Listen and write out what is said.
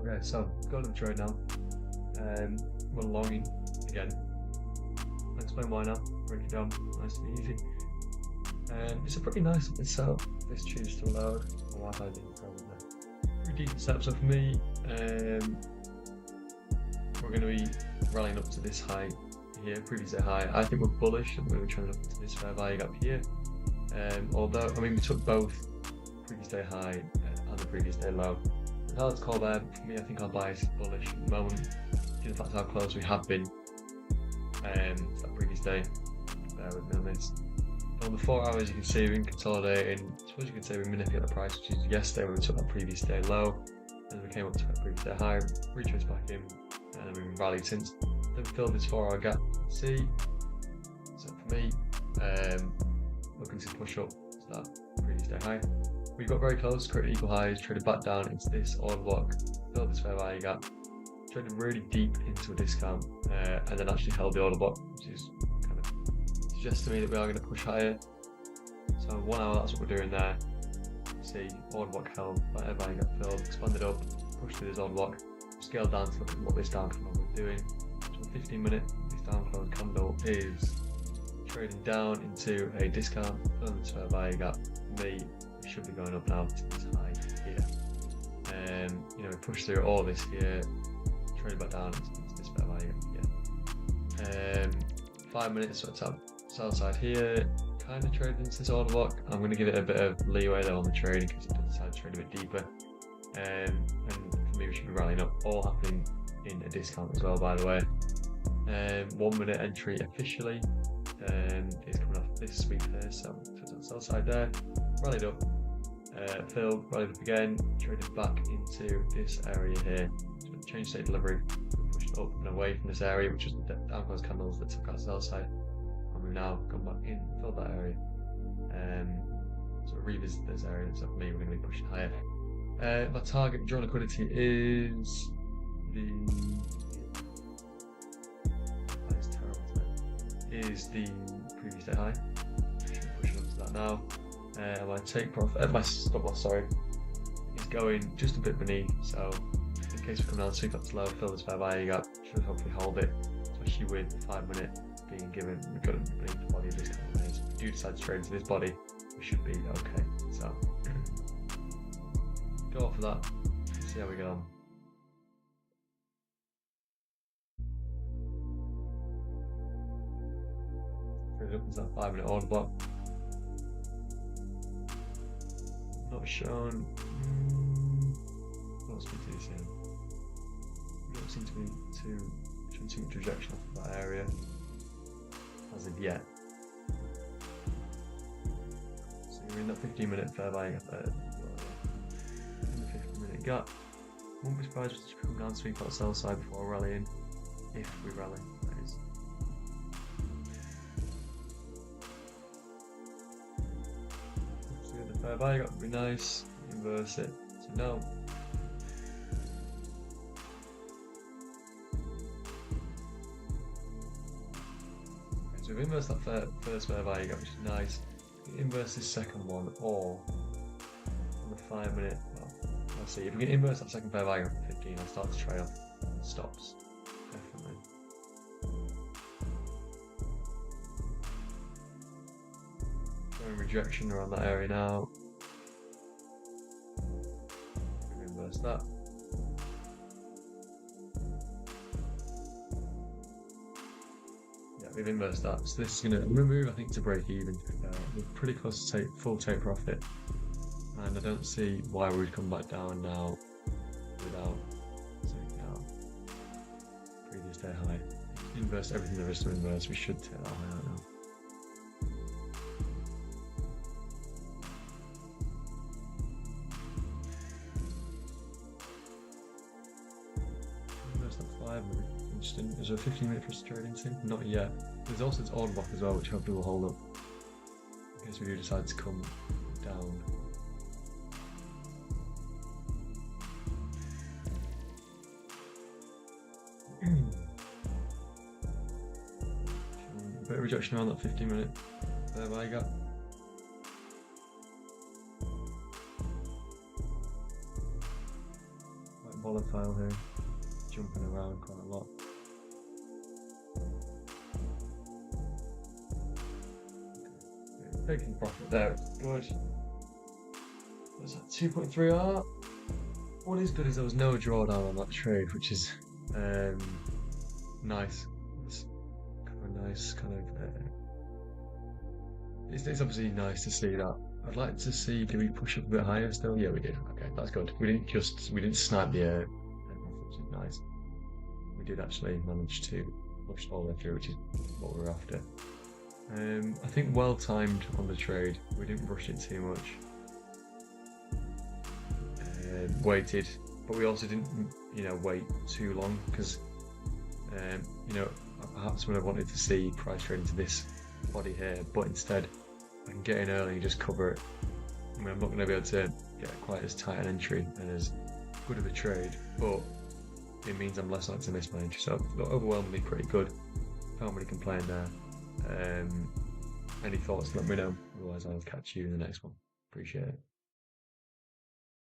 Okay, so go to the trade now. We're longing again. I'll explain why now. Break it down nice and easy. It's a pretty nice setup. This choose to load. My Wi-Fi didn't probably. Pretty decent setup. So for me, we're going to be rallying up to this high here, previous day high. I think we're bullish and we're trying up to this fair value gap here. Although I mean we took both previous day high and the previous day low. Now let's call there. For me, I think our bias is bullish at the moment, due to the fact how close we have been to that previous day. Bear with me on this. On the 4 hours, you can see we've been consolidating. I suppose you could say we manipulate the price, which is yesterday when we took that previous day low, and we came up to that previous day high, retraced back in, and then we've been rallied since. Then filled this 4 hour gap. See, so for me, looking to push up to that previous day high. We got very close, created equal highs, traded back down into this order block, filled this fair value gap, traded really deep into a discount, and then actually held the order block, which is kind of suggests to me that we are going to push higher. So 1 hour, that's what we're doing there. See, order block held, that fair value gap filled, expanded up, pushed through this order block, scaled down to look at what this down candle was doing. So 15-minute, this down close candle is trading down into a discount, filling this fair value gap. For me, we should be going up now to this high here. You know, we pushed through all this here, traded back down into this fair value here. 5 minutes, so it's up sell side here, kind of traded into this order block. I'm going to give it a bit of leeway though on the trade in case it does decide to trade a bit deeper. And for me, we should be rallying up, all happening in a discount as well, by the way. 1 minute entry officially is coming off this sweep here, so it's on the sell side there, rallied up, filled, rallied up again, traded back into this area here. So change state delivery, pushed up and away from this area, which was the down close candles that took our sell side, and we've now gone back in, filled that area. So revisit this area, so for me, we're going to be pushing higher. My target drawn liquidity is is the previous day high. Pushing up to that now. My take profit, my stop loss, sorry, is going just a bit beneath. So in case we come down, sweep up to low, fill this fair value gap, should hopefully hold it, especially with the 5 minute being given. We've got to beneath the body of this kind of is. If we do decide to trade into this body, we should be okay. So go off of that, see how we get on. It opens that 5 minute order block. Not shown. Not speak to this in. We don't seem to be showing too much rejection off of that area as of yet. So you're in that 15-minute fair value gap there. In the 15-minute gap. Won't be surprised if we come down, sweep out sell side before rallying. If we rally, that is. Fair value got to be nice, inverse it, so no. Okay, so we've inversed that first fair value gap, which is nice. Inverse this second one, or on the 5 minute, well, let's see, if we can inverse that second fair value gap at 15, I'll start to trade off stops, definitely. Rejection around that area now. We inverse that. Yeah, we've inversed that. So this is going to remove, I think, to break even. We're pretty close to full take profit, and I don't see why we would come back down now without taking out previous day high. Inverse everything there is to inverse. We should take that high out now. Is there a 15-minute for us to trade into? Not yet. There's also this order block as well, which hopefully will hold up in case we do decide to come down. A bit of rejection around that 15-minute fair value gap. volatile here, jumping around quite a lot. Taking profit there, good. Was that 2.3R? What is good is there was no drawdown on that trade, which is nice. It's kind of a nice kind of. It's obviously nice to see that. I'd like to see. Do we push up a bit higher still? Yeah, we did. Okay, that's good. We didn't snipe the air, which is nice. We did actually manage to push all the way through, which is what we're after. I think well timed on the trade. We didn't rush it too much. Waited, but we also didn't, wait too long because, perhaps when I wanted to see price trade into this body here, but instead I can get in early and just cover it. I mean, I'm not going to be able to get quite as tight an entry and as good of a trade, but it means I'm less likely to miss my entry. So overwhelmingly pretty good. Can't really complain there. Any thoughts? Let me know. Otherwise, I'll catch you in the next one. Appreciate it.